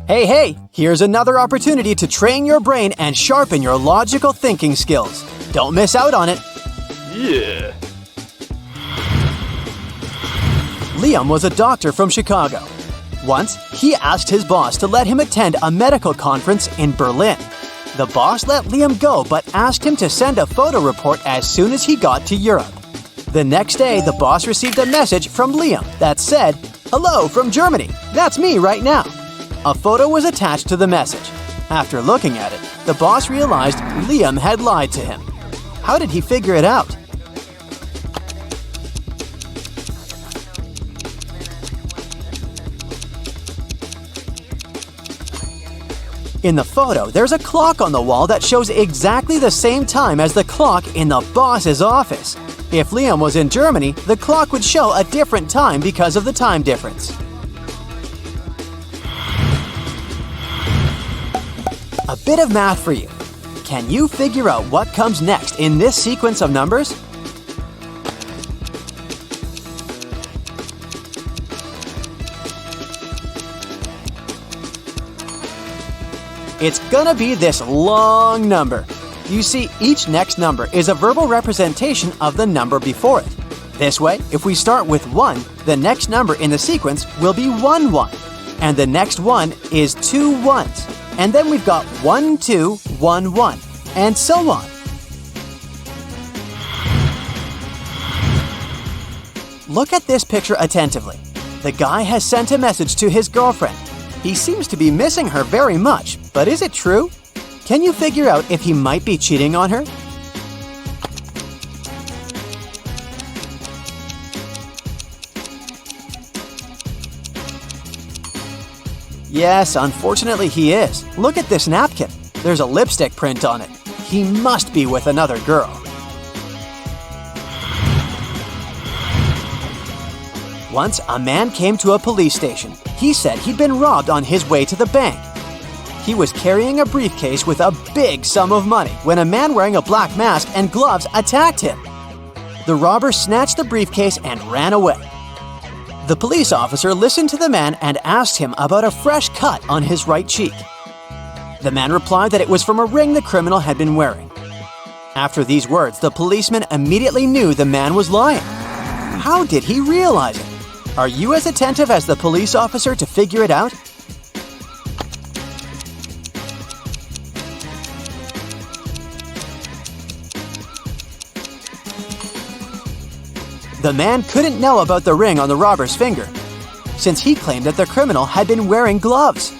Hey, here's another opportunity to train your brain and sharpen your logical thinking skills. Don't miss out on it. Yeah. Liam was a doctor from Chicago. Once, he asked his boss to let him attend a medical conference in Berlin. The boss let Liam go but asked him to send a photo report as soon as he got to Europe. The next day, the boss received a message from Liam that said, "Hello from Germany. That's me right now." A photo was attached to the message. After looking at it, the boss realized Liam had lied to him. How did he figure it out? In the photo, there's a clock on the wall that shows exactly the same time as the clock in the boss's office. If Liam was in Germany, the clock would show a different time because of the time difference. A bit of math for you. Can you figure out what comes next in this sequence of numbers? It's gonna be this long number. You see, each next number is a verbal representation of the number before it. This way, if we start with 1, the next number in the sequence will be 1, 1. And the next one is 2 ones. And then we've got 1, 2, 1, 1, and so on. Look at this picture attentively. The guy has sent a message to his girlfriend. He seems to be missing her very much, but is it true? Can you figure out if he might be cheating on her? Yes, unfortunately he is. Look at this napkin. There's a lipstick print on it. He must be with another girl. Once, a man came to a police station. He said he'd been robbed on his way to the bank. He was carrying a briefcase with a big sum of money when a man wearing a black mask and gloves attacked him. The robber snatched the briefcase and ran away. The police officer listened to the man and asked him about a fresh cut on his right cheek. The man replied that it was from a ring the criminal had been wearing. After these words, the policeman immediately knew the man was lying. How did he realize it? Are you as attentive as the police officer to figure it out? The man couldn't know about the ring on the robber's finger, since he claimed that the criminal had been wearing gloves.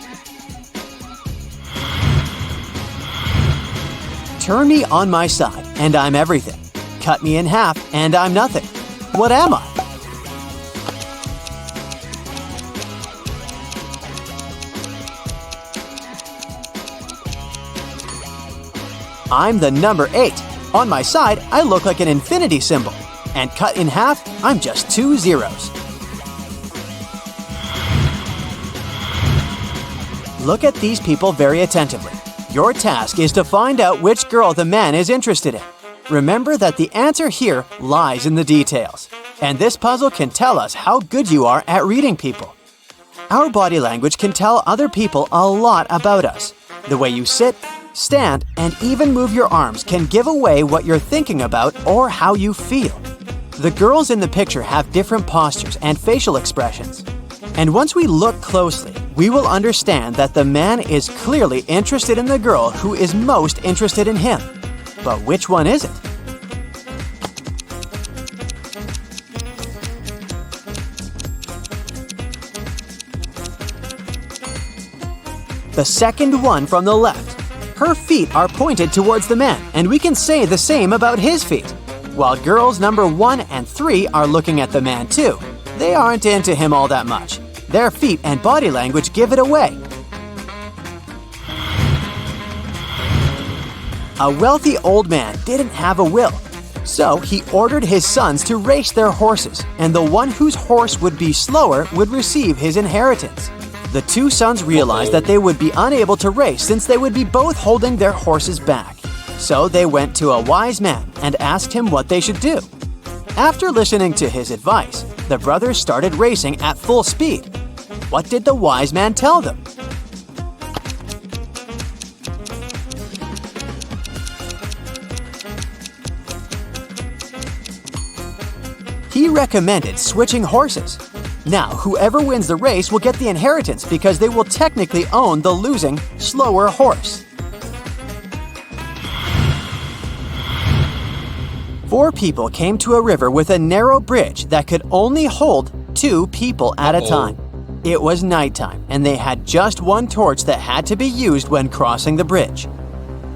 Turn me on my side, and I'm everything. Cut me in half, and I'm nothing. What am I? I'm the number 8. On my side, I look like an infinity symbol. And cut in half, I'm just 2 zeros. Look at these people very attentively. Your task is to find out which girl the man is interested in. Remember that the answer here lies in the details. And this puzzle can tell us how good you are at reading people. Our body language can tell other people a lot about us. The way you sit, stand, and even move your arms can give away what you're thinking about or how you feel. The girls in the picture have different postures and facial expressions. And once we look closely, we will understand that the man is clearly interested in the girl who is most interested in him. But which one is it? The second one from the left. Her feet are pointed towards the man, and we can say the same about his feet. While girls number 1 and 3 are looking at the man too. They aren't into him all that much. Their feet and body language give it away. A wealthy old man didn't have a will, so he ordered his sons to race their horses, and the one whose horse would be slower would receive his inheritance. The 2 sons realized that they would be unable to race since they would be both holding their horses back. So they went to a wise man and asked him what they should do. After listening to his advice, the brothers started racing at full speed. What did the wise man tell them? He recommended switching horses. Now, whoever wins the race will get the inheritance because they will technically own the losing, slower horse. 4 people came to a river with a narrow bridge that could only hold 2 people at a time. It was nighttime, and they had just one torch that had to be used when crossing the bridge.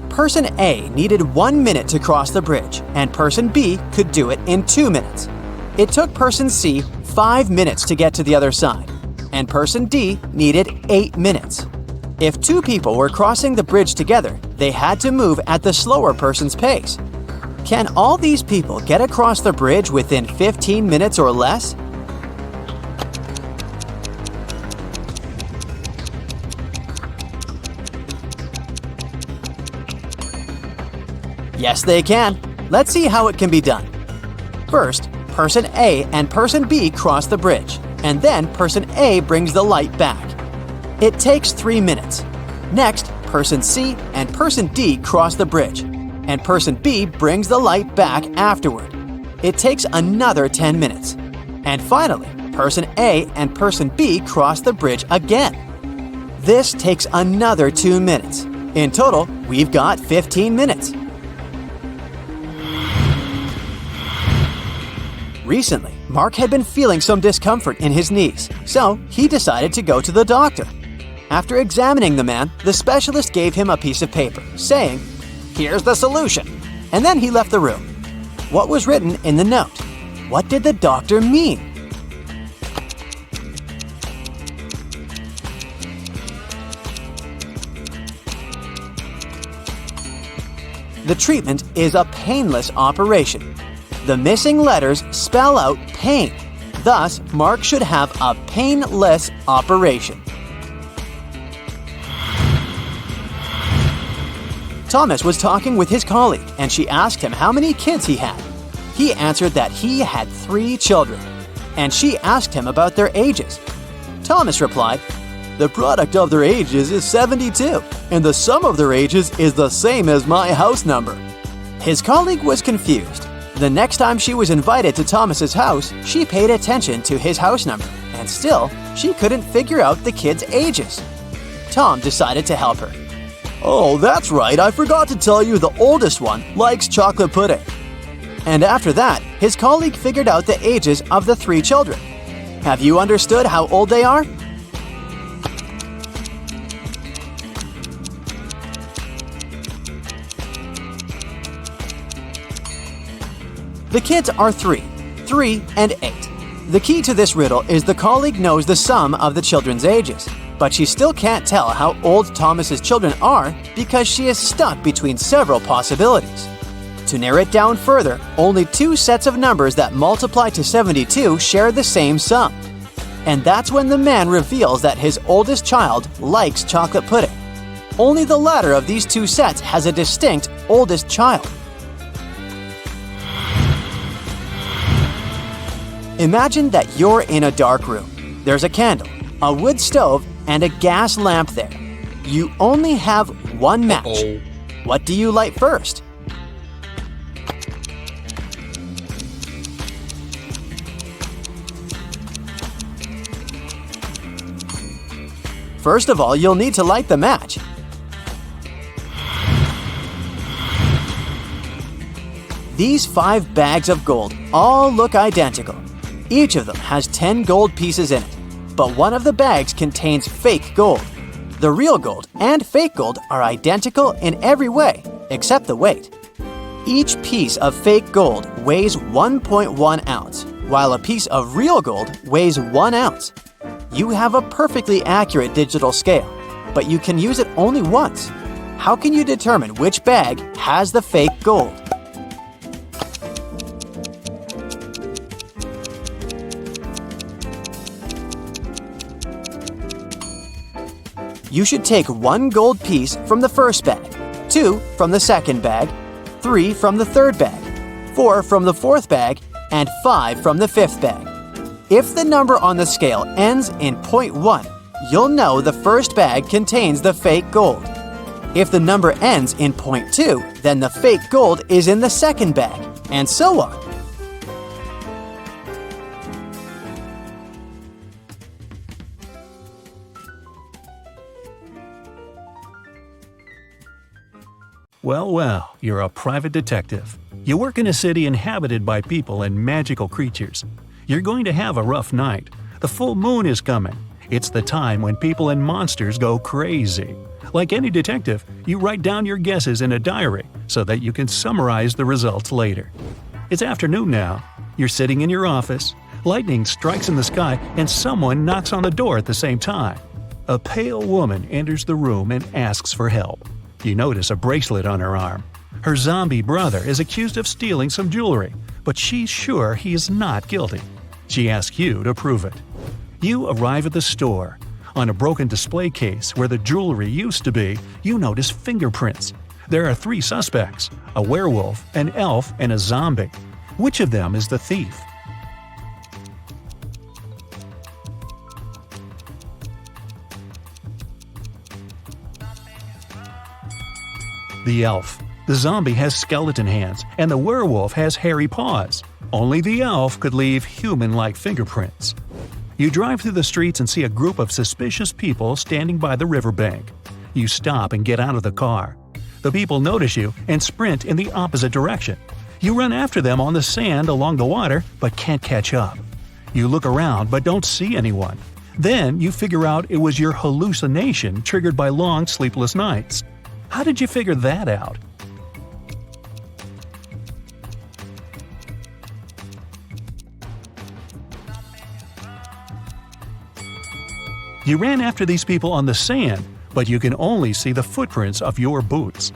Person A needed 1 minute to cross the bridge, and Person B could do it in 2 minutes. It took Person C 5 minutes to get to the other side, and Person D needed 8 minutes. If 2 people were crossing the bridge together, they had to move at the slower person's pace. Can all these people get across the bridge within 15 minutes or less? Yes, they can. Let's see how it can be done. First, Person A and Person B cross the bridge, and then Person A brings the light back. It takes 3 minutes. Next, Person C and Person D cross the bridge, and Person B brings the light back afterward. It takes another 10 minutes. And finally, Person A and Person B cross the bridge again. This takes another 2 minutes. In total, we've got 15 minutes. Recently, Mark had been feeling some discomfort in his knees, so he decided to go to the doctor. After examining the man, the specialist gave him a piece of paper, saying, "Here's the solution," and then he left the room. What was written in the note? What did the doctor mean? The treatment is a painless operation. The missing letters spell out pain. Thus, Mark should have a painless operation. Thomas was talking with his colleague, and she asked him how many kids he had. He answered that he had 3 children, and she asked him about their ages. Thomas replied, "The product of their ages is 72, and the sum of their ages is the same as my house number." His colleague was confused. The next time she was invited to Thomas's house, she paid attention to his house number, and still, she couldn't figure out the kids' ages. Tom decided to help her. "Oh, that's right, I forgot to tell you the oldest one likes chocolate pudding." And after that, his colleague figured out the ages of the 3 children. Have you understood how old they are? The kids are 3, 3, and 8. The key to this riddle is the colleague knows the sum of the children's ages, but she still can't tell how old Thomas's children are because she is stuck between several possibilities. To narrow it down further, only 2 sets of numbers that multiply to 72 share the same sum. And that's when the man reveals that his oldest child likes chocolate pudding. Only the latter of these 2 sets has a distinct oldest child. Imagine that you're in a dark room. There's a candle, a wood stove, and a gas lamp there. You only have 1 match. What do you light first? First of all, you'll need to light the match. These 5 bags of gold all look identical. Each of them has 10 gold pieces in it, but one of the bags contains fake gold. The real gold and fake gold are identical in every way, except the weight. Each piece of fake gold weighs 1.1 ounce, while a piece of real gold weighs 1 ounce. You have a perfectly accurate digital scale, but you can use it only once. How can you determine which bag has the fake gold? You should take 1 gold piece from the first bag, 2 from the second bag, 3 from the third bag, 4 from the fourth bag, and 5 from the fifth bag. If the number on the scale ends in 0.1, you'll know the first bag contains the fake gold. If the number ends in 0.2, then the fake gold is in the second bag, and so on. Well, well, you're a private detective. You work in a city inhabited by people and magical creatures. You're going to have a rough night. The full moon is coming. It's the time when people and monsters go crazy. Like any detective, you write down your guesses in a diary so that you can summarize the results later. It's afternoon now. You're sitting in your office. Lightning strikes in the sky and someone knocks on the door at the same time. A pale woman enters the room and asks for help. You notice a bracelet on her arm. Her zombie brother is accused of stealing some jewelry, but she's sure he is not guilty. She asks you to prove it. You arrive at the store. On a broken display case where the jewelry used to be, you notice fingerprints. There are 3 suspects: a werewolf, an elf, and a zombie. Which of them is the thief? The elf. The zombie has skeleton hands, and the werewolf has hairy paws. Only the elf could leave human-like fingerprints. You drive through the streets and see a group of suspicious people standing by the riverbank. You stop and get out of the car. The people notice you and sprint in the opposite direction. You run after them on the sand along the water, but can't catch up. You look around but don't see anyone. Then you figure out it was your hallucination triggered by long sleepless nights. How did you figure that out? You ran after these people on the sand, but you can only see the footprints of your boots.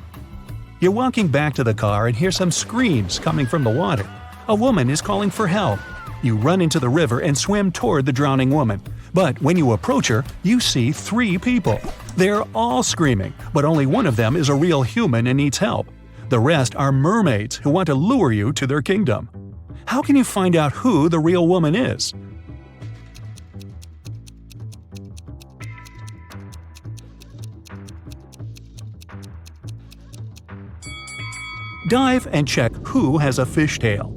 You're walking back to the car and hear some screams coming from the water. A woman is calling for help. You run into the river and swim toward the drowning woman. But when you approach her, you see 3 people. They're all screaming, but only one of them is a real human and needs help. The rest are mermaids who want to lure you to their kingdom. How can you find out who the real woman is? Dive and check who has a fishtail.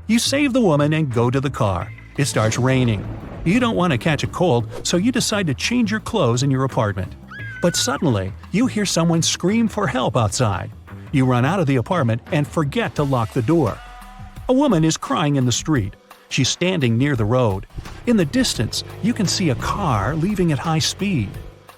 You save the woman and go to the car. It starts raining. You don't want to catch a cold, so you decide to change your clothes in your apartment. But suddenly, you hear someone scream for help outside. You run out of the apartment and forget to lock the door. A woman is crying in the street. She's standing near the road. In the distance, you can see a car leaving at high speed.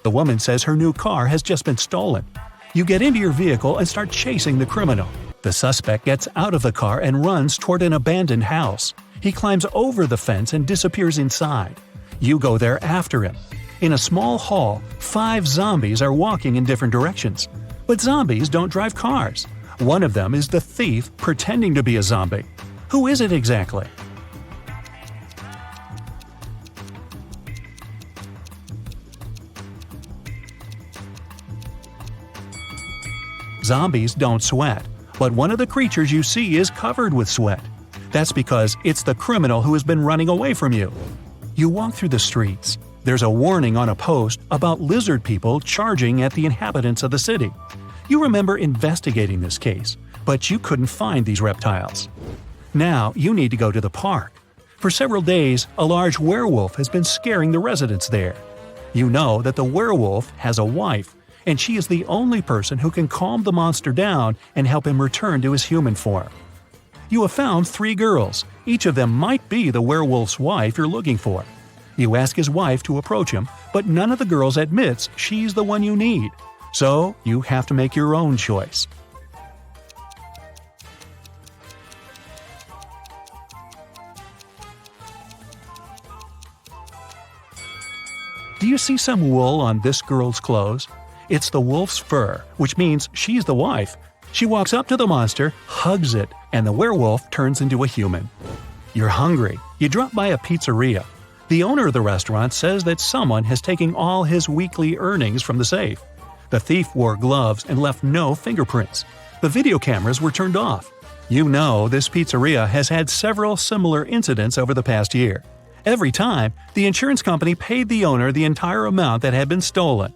The woman says her new car has just been stolen. You get into your vehicle and start chasing the criminal. The suspect gets out of the car and runs toward an abandoned house. He climbs over the fence and disappears inside. You go there after him. In a small hall, 5 zombies are walking in different directions. But zombies don't drive cars. One of them is the thief pretending to be a zombie. Who is it exactly? Zombies don't sweat, but one of the creatures you see is covered with sweat. That's because it's the criminal who has been running away from you. You walk through the streets. There's a warning on a post about lizard people charging at the inhabitants of the city. You remember investigating this case, but you couldn't find these reptiles. Now you need to go to the park. For several days, a large werewolf has been scaring the residents there. You know that the werewolf has a wife, and she is the only person who can calm the monster down and help him return to his human form. You have found 3 girls. Each of them might be the werewolf's wife you're looking for. You ask his wife to approach him, but none of the girls admits she's the one you need. So you have to make your own choice. Do you see some wool on this girl's clothes? It's the wolf's fur, which means she's the wife. She walks up to the monster, hugs it, and the werewolf turns into a human. You're hungry. You drop by a pizzeria. The owner of the restaurant says that someone has taken all his weekly earnings from the safe. The thief wore gloves and left no fingerprints. The video cameras were turned off. You know this pizzeria has had several similar incidents over the past year. Every time, the insurance company paid the owner the entire amount that had been stolen.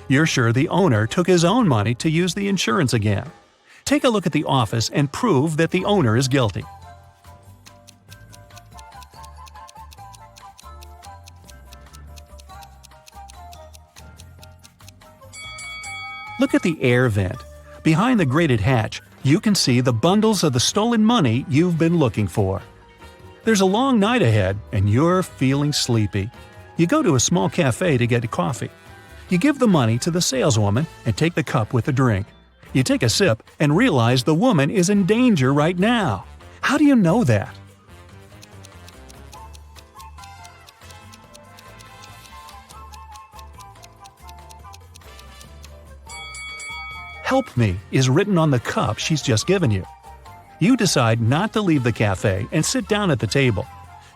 You're sure the owner took his own money to use the insurance again. Take a look at the office and prove that the owner is guilty. Look at the air vent. Behind the grated hatch, you can see the bundles of the stolen money you've been looking for. There's a long night ahead, and you're feeling sleepy. You go to a small cafe to get a coffee. You give the money to the saleswoman and take the cup with the drink. You take a sip and realize the woman is in danger right now. How do you know that? "Help me" is written on the cup she's just given you. You decide not to leave the cafe and sit down at the table.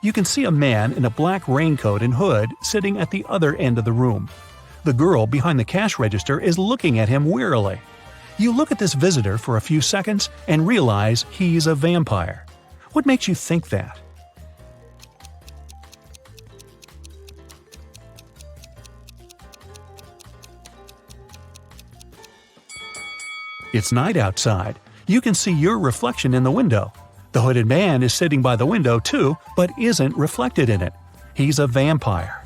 You can see a man in a black raincoat and hood sitting at the other end of the room. The girl behind the cash register is looking at him wearily. You look at this visitor for a few seconds and realize he's a vampire. What makes you think that? It's night outside. You can see your reflection in the window. The hooded man is sitting by the window too, but isn't reflected in it. He's a vampire.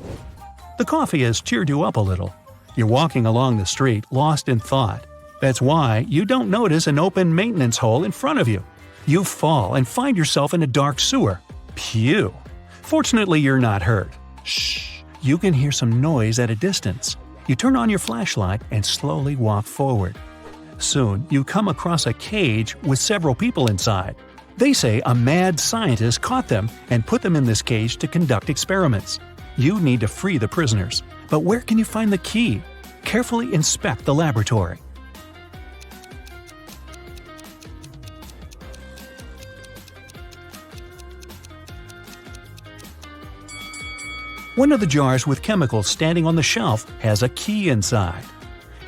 The coffee has cheered you up a little. You're walking along the street, lost in thought. That's why you don't notice an open maintenance hole in front of you. You fall and find yourself in a dark sewer. Phew! Fortunately, you're not hurt. Shh! You can hear some noise at a distance. You turn on your flashlight and slowly walk forward. Soon, you come across a cage with several people inside. They say a mad scientist caught them and put them in this cage to conduct experiments. You need to free the prisoners. But where can you find the key? Carefully inspect the laboratory. One of the jars with chemicals standing on the shelf has a key inside.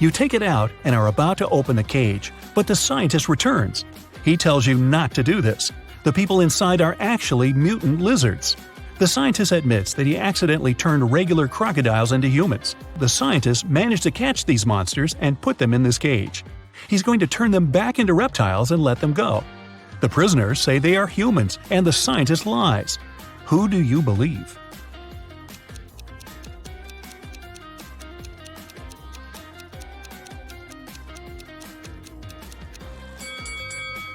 You take it out and are about to open the cage, but the scientist returns. He tells you not to do this. The people inside are actually mutant lizards. The scientist admits that he accidentally turned regular crocodiles into humans. The scientist managed to catch these monsters and put them in this cage. He's going to turn them back into reptiles and let them go. The prisoners say they are humans, and the scientist lies. Who do you believe?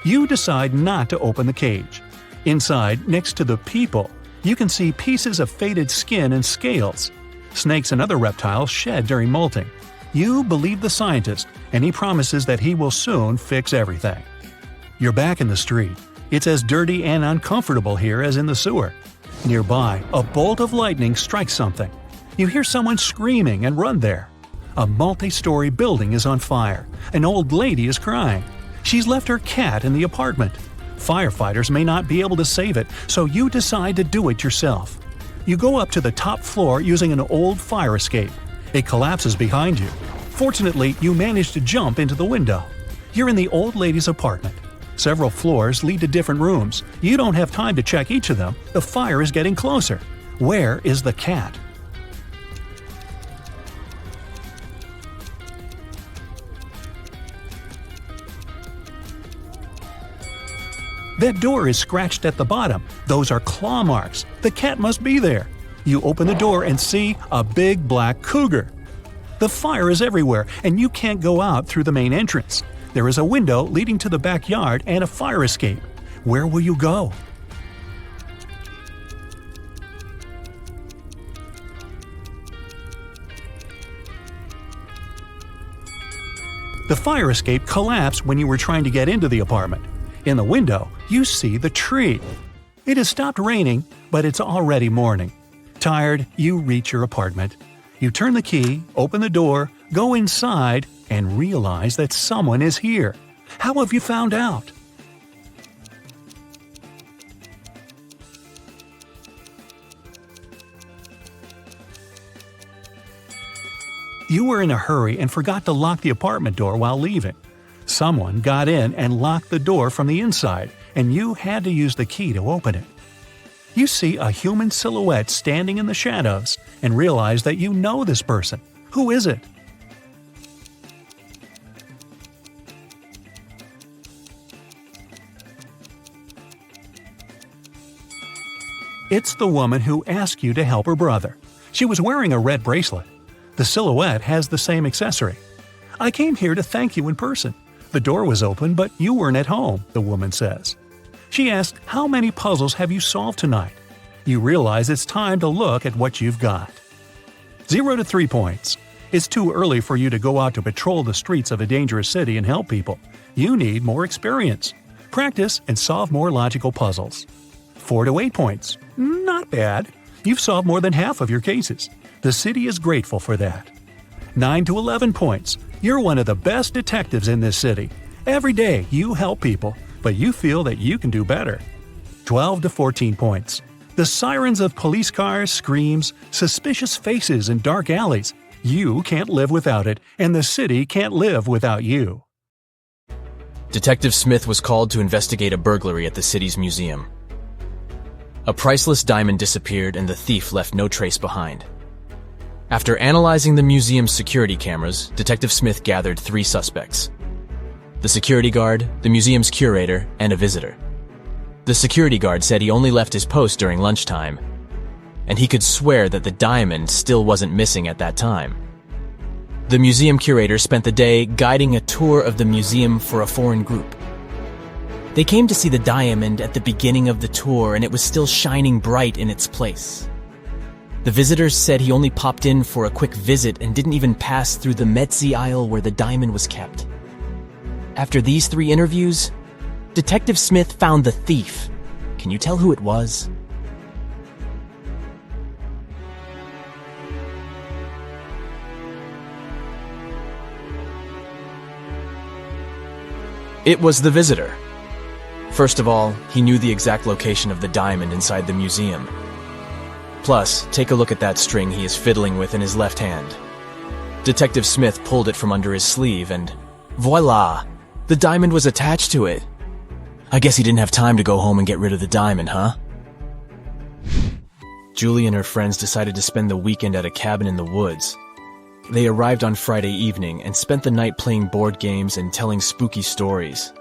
You decide not to open the cage. Inside, next to the people, you can see pieces of faded skin and scales. Snakes and other reptiles shed during molting. You believe the scientist, and he promises that he will soon fix everything. You're back in the street. It's as dirty and uncomfortable here as in the sewer. Nearby, a bolt of lightning strikes something. You hear someone screaming and run there. A multi-story building is on fire. An old lady is crying. She's left her cat in the apartment. Firefighters may not be able to save it, so you decide to do it yourself. You go up to the top floor using an old fire escape. It collapses behind you. Fortunately, you manage to jump into the window. You're in the old lady's apartment. Several floors lead to different rooms. You don't have time to check each of them. The fire is getting closer. Where is the cat? That door is scratched at the bottom. Those are claw marks. The cat must be there. You open the door and see a big black cougar. The fire is everywhere, and you can't go out through the main entrance. There is a window leading to the backyard and a fire escape. Where will you go? The fire escape collapsed when you were trying to get into the apartment. In the window, you see the tree. It has stopped raining, but it's already morning. Tired, you reach your apartment. You turn the key, open the door, go inside, and realize that someone is here. How have you found out? You were in a hurry and forgot to lock the apartment door while leaving. Someone got in and locked the door from the inside, and you had to use the key to open it. You see a human silhouette standing in the shadows and realize that you know this person. Who is it? It's the woman who asked you to help her brother. She was wearing a red bracelet. The silhouette has the same accessory. "I came here to thank you in person. The door was open, but you weren't at home, the woman says. She asks, how many puzzles have you solved tonight? You realize it's time to look at what you've got. 0 to 3 points. It's too early for you to go out to patrol the streets of a dangerous city and help people. You need more experience. Practice and solve more logical puzzles. 4 to 8 points. Not bad. You've solved more than half of your cases. The city is grateful for that. 9 to 11 points. You're one of the best detectives in this city. Every day you help people, but you feel that you can do better. 12 to 14 points. The sirens of police cars, screams, suspicious faces in dark alleys. You can't live without it, and the city can't live without you. Detective Smith was called to investigate a burglary at the city's museum. A priceless diamond disappeared and the thief left no trace behind. After analyzing the museum's security cameras, Detective Smith gathered 3 suspects: the security guard, the museum's curator, and a visitor. The security guard said he only left his post during lunchtime, and he could swear that the diamond still wasn't missing at that time. The museum curator spent the day guiding a tour of the museum for a foreign group. They came to see the diamond at the beginning of the tour, and it was still shining bright in its place. The visitors said he only popped in for a quick visit and didn't even pass through the Metzi aisle where the diamond was kept. After these 3 interviews, Detective Smith found the thief. Can you tell who it was? It was the visitor. First of all, he knew the exact location of the diamond inside the museum. Plus, take a look at that string he is fiddling with in his left hand. Detective Smith pulled it from under his sleeve and voila! The diamond was attached to it. I guess he didn't have time to go home and get rid of the diamond, huh? Julie and her friends decided to spend the weekend at a cabin in the woods. They arrived on Friday evening and spent the night playing board games and telling spooky stories.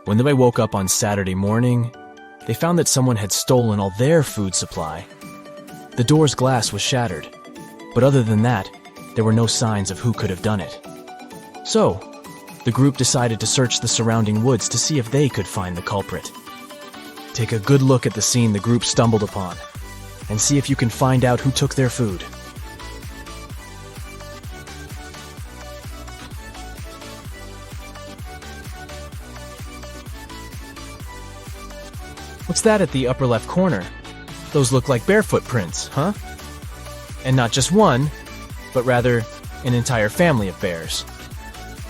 When they woke up on Saturday morning, they found that someone had stolen all their food supply. The door's glass was shattered, but other than that, there were no signs of who could have done it. So, the group decided to search the surrounding woods to see if they could find the culprit. Take a good look at the scene the group stumbled upon, and see if you can find out who took their food. What's that at the upper left corner? Those look like bear footprints, huh? And not just one, but rather an entire family of bears.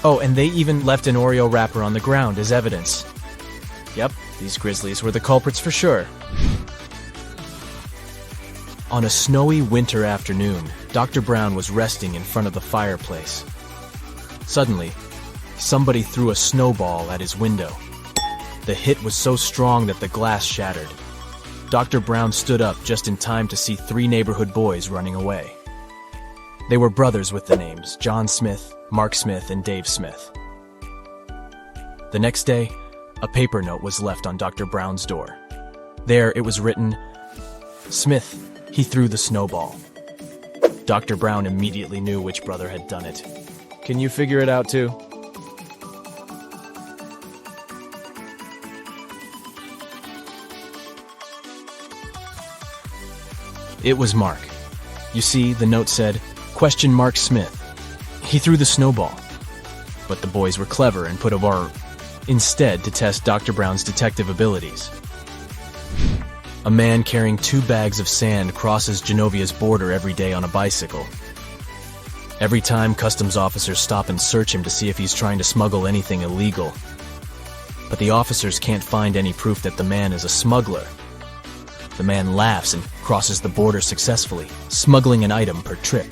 Oh, and they even left an Oreo wrapper on the ground as evidence. Yep, these grizzlies were the culprits for sure. On a snowy winter afternoon, Dr. Brown was resting in front of the fireplace. Suddenly, somebody threw a snowball at his window. The hit was so strong that the glass shattered. Dr. Brown stood up just in time to see 3 neighborhood boys running away. They were brothers with the names John Smith, Mark Smith, and Dave Smith. The next day, a paper note was left on Dr. Brown's door. There it was written, "Smith, he threw the snowball." Dr. Brown immediately knew which brother had done it. Can you figure it out too? It was Mark. You see, the note said, "Question Mark Smith. He threw the snowball." But the boys were clever and put a bar instead to test Dr. Brown's detective abilities. A man carrying 2 bags of sand crosses Genovia's border every day on a bicycle. Every time, customs officers stop and search him to see if he's trying to smuggle anything illegal. But the officers can't find any proof that the man is a smuggler. The man laughs and crosses the border successfully, smuggling an item per trip.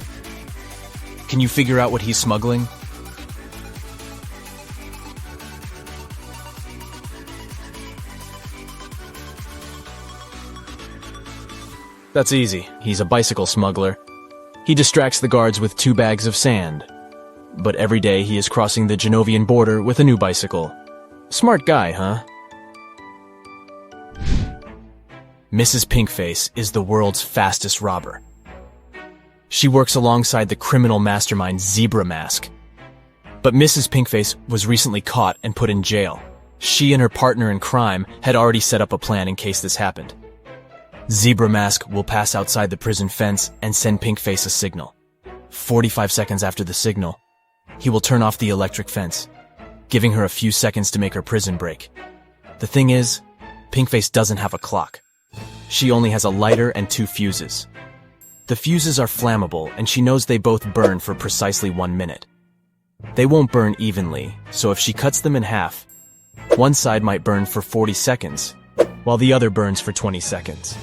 Can you figure out what he's smuggling? That's easy. He's a bicycle smuggler. He distracts the guards with 2 bags of sand. But every day he is crossing the Genovian border with a new bicycle. Smart guy, huh? Mrs. Pinkface is the world's fastest robber. She works alongside the criminal mastermind Zebra Mask. But Mrs. Pinkface was recently caught and put in jail. She and her partner in crime had already set up a plan in case this happened. Zebra Mask will pass outside the prison fence and send Pinkface a signal. 45 seconds after the signal, he will turn off the electric fence, giving her a few seconds to make her prison break. The thing is, Pinkface doesn't have a clock. She only has a lighter and 2 fuses. The fuses are flammable, and she knows they both burn for precisely 1 minute. They won't burn evenly, so if she cuts them in half, one side might burn for 40 seconds, while the other burns for 20 seconds.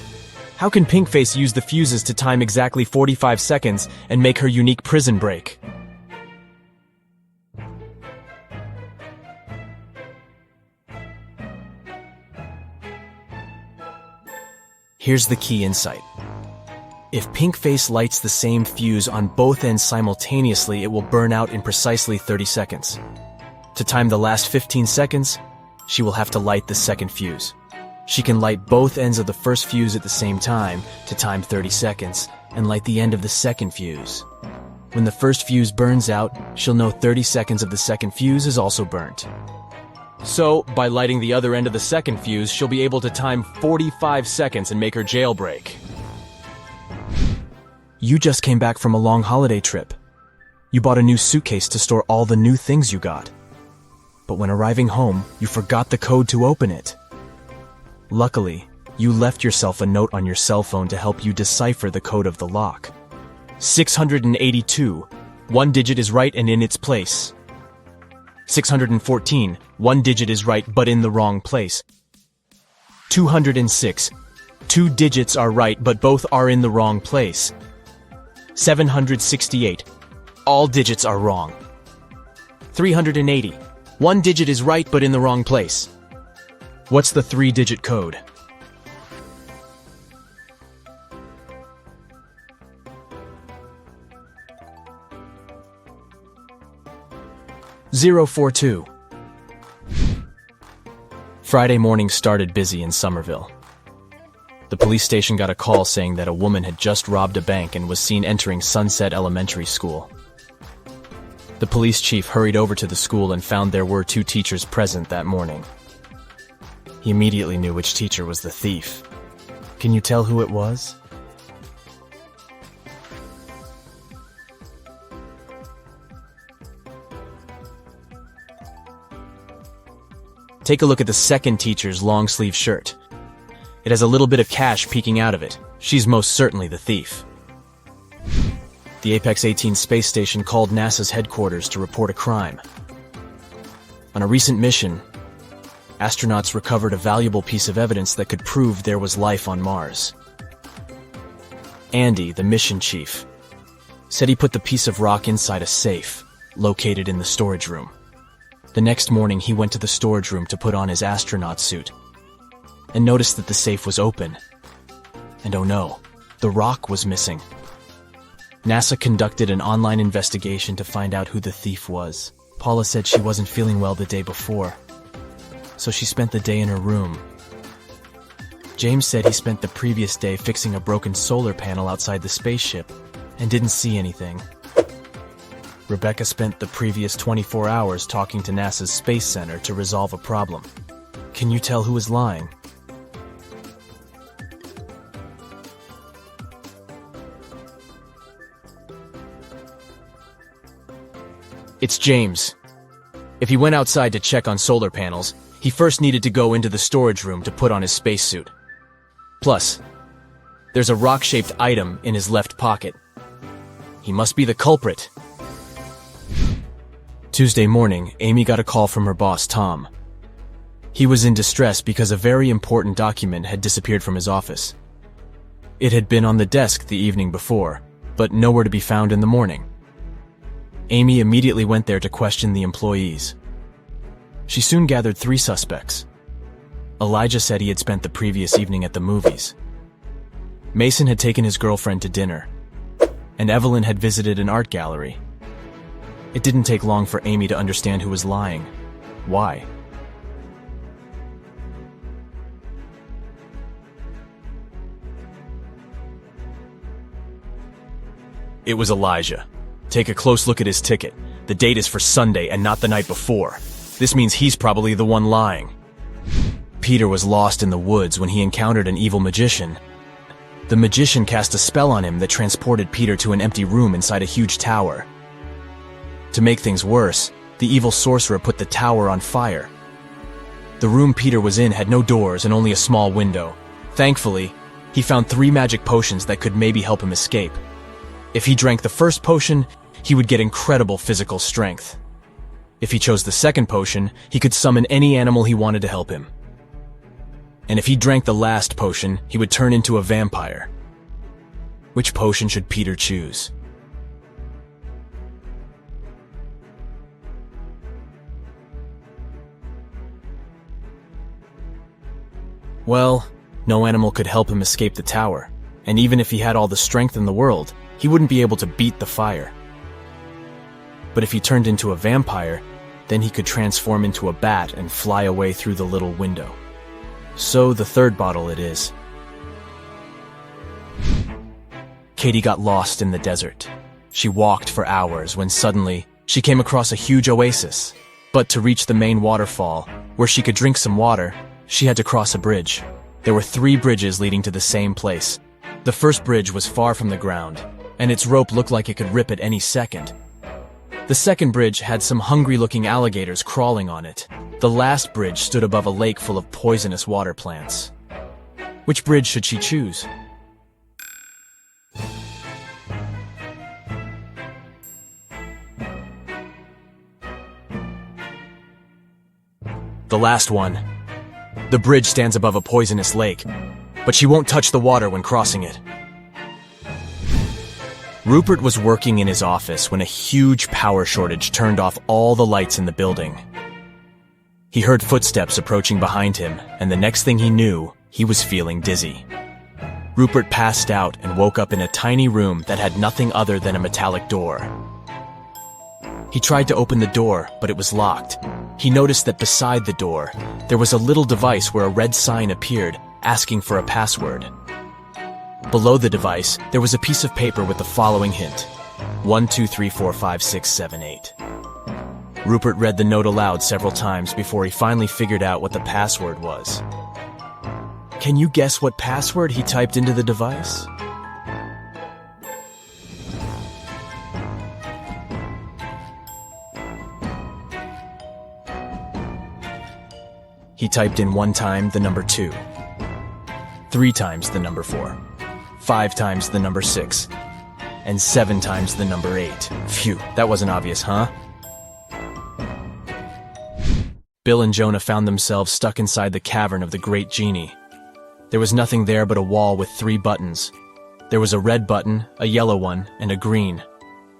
How can Pinkface use the fuses to time exactly 45 seconds and make her unique prison break? Here's the key insight. If Pinkface lights the same fuse on both ends simultaneously, it will burn out in precisely 30 seconds. To time the last 15 seconds, she will have to light the second fuse. She can light both ends of the first fuse at the same time to time 30 seconds and light the end of the second fuse. When the first fuse burns out, she'll know 30 seconds of the second fuse is also burnt. So, by lighting the other end of the second fuse, she'll be able to time 45 seconds and make her jailbreak. You just came back from a long holiday trip. You bought a new suitcase to store all the new things you got. But when arriving home, you forgot the code to open it. Luckily, you left yourself a note on your cell phone to help you decipher the code of the lock. 682. 1 digit is right and in its place. 614. 1 digit is right but in the wrong place. 206. 2 digits are right but both are in the wrong place. 768. All digits are wrong. 380. 1 digit is right but in the wrong place. What's the 3-digit code? (042). Friday morning started busy in Somerville. The police station got a call saying that a woman had just robbed a bank and was seen entering Sunset Elementary School. The police chief hurried over to the school and found there were 2 teachers present that morning. He immediately knew which teacher was the thief. Can you tell who it was? Take a look at the second teacher's long-sleeve shirt. It has a little bit of cash peeking out of it. She's most certainly the thief. The Apex 18 space station called NASA's headquarters to report a crime. On a recent mission, astronauts recovered a valuable piece of evidence that could prove there was life on Mars. Andy, the mission chief, said he put the piece of rock inside a safe located in the storage room. The next morning, he went to the storage room to put on his astronaut suit and noticed that the safe was open. And oh no, the rock was missing. NASA conducted an online investigation to find out who the thief was. Paula said she wasn't feeling well the day before, so she spent the day in her room. James said he spent the previous day fixing a broken solar panel outside the spaceship and didn't see anything. Rebecca spent the previous 24 hours talking to NASA's Space Center to resolve a problem. Can you tell who was lying? It's James. If he went outside to check on solar panels, he first needed to go into the storage room to put on his spacesuit. Plus, there's a rock-shaped item in his left pocket. He must be the culprit. Tuesday morning, Amy got a call from her boss, Tom. He was in distress because a very important document had disappeared from his office. It had been on the desk the evening before, but nowhere to be found in the morning. Amy immediately went there to question the employees. She soon gathered 3 suspects. Elijah said he had spent the previous evening at the movies. Mason had taken his girlfriend to dinner, and Evelyn had visited an art gallery. It didn't take long for Amy to understand who was lying. Why? It was Elijah. Take a close look at his ticket. The date is for Sunday and not the night before. This means he's probably the one lying. Peter was lost in the woods when he encountered an evil magician. The magician cast a spell on him that transported Peter to an empty room inside a huge tower. To make things worse, the evil sorcerer put the tower on fire. The room Peter was in had no doors and only a small window. Thankfully, he found 3 magic potions that could maybe help him escape. If he drank the first potion, he would get incredible physical strength. If he chose the second potion, he could summon any animal he wanted to help him. And if he drank the last potion, he would turn into a vampire. Which potion should Peter choose? Well, no animal could help him escape the tower, and even if he had all the strength in the world, he wouldn't be able to beat the fire. But if he turned into a vampire, then he could transform into a bat and fly away through the little window. So the third bottle it is. Katie got lost in the desert. She walked for hours when suddenly she came across a huge oasis. But to reach the main waterfall, where she could drink some water, she had to cross a bridge. There were 3 bridges leading to the same place. The first bridge was far from the ground, and its rope looked like it could rip at any second. The second bridge had some hungry-looking alligators crawling on it. The last bridge stood above a lake full of poisonous water plants. Which bridge should she choose? The last one. The bridge stands above a poisonous lake, but she won't touch the water when crossing it. Rupert was working in his office when a huge power shortage turned off all the lights in the building. He heard footsteps approaching behind him, and the next thing he knew, he was feeling dizzy. Rupert passed out and woke up in a tiny room that had nothing other than a metallic door. He tried to open the door, but it was locked. He noticed that beside the door, there was a little device where a red sign appeared, asking for a password. Below the device, there was a piece of paper with the following hint: 1, 2, 3, 4, 5, 6, 7, 8. Rupert read the note aloud several times before he finally figured out what the password was. Can you guess what password he typed into the device? He typed in 1 time the number 2, 3 times the number 4, 5 times the number 6, and 7 times the number 8. Phew, that wasn't obvious, huh? Bill and Jonah found themselves stuck inside the cavern of the great Genie. There was nothing there but a wall with 3 buttons. There was a red button, a yellow one, and a green.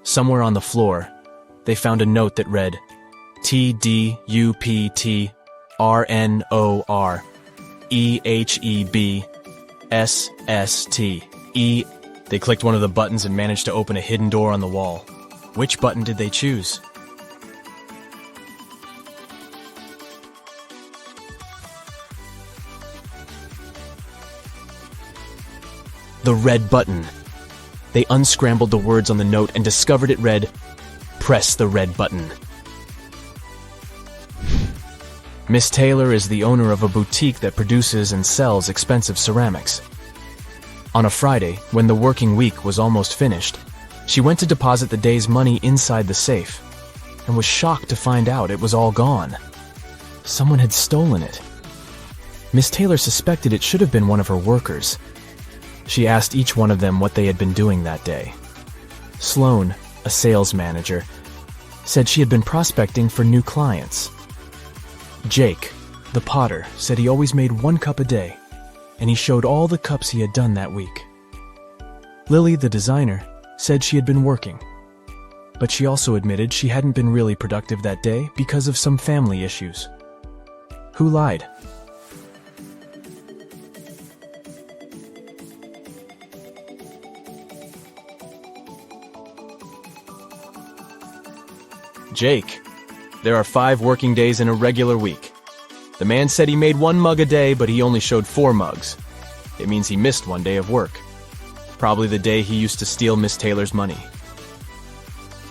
Somewhere on the floor, they found a note that read, TDUPTRNOREHEBSSTE. They clicked one of the buttons and managed to open a hidden door on the wall. Which button did they choose? The red button. They unscrambled the words on the note and discovered it read, "Press the red button." Miss Taylor is the owner of a boutique that produces and sells expensive ceramics. On a Friday, when the working week was almost finished, she went to deposit the day's money inside the safe and was shocked to find out it was all gone. Someone had stolen it. Miss Taylor suspected it should have been one of her workers. She asked each one of them what they had been doing that day. Sloane, a sales manager, said she had been prospecting for new clients. Jake, the potter, said he always made 1 cup a day, and he showed all the cups he had done that week. Lily, the designer, said she had been working, but she also admitted she hadn't been really productive that day because of some family issues. Who lied? Jake. There are 5 working days in a regular week. The man said he made 1 mug a day, but he only showed 4 mugs. It means he missed 1 day of work. Probably the day he used to steal Miss Taylor's money.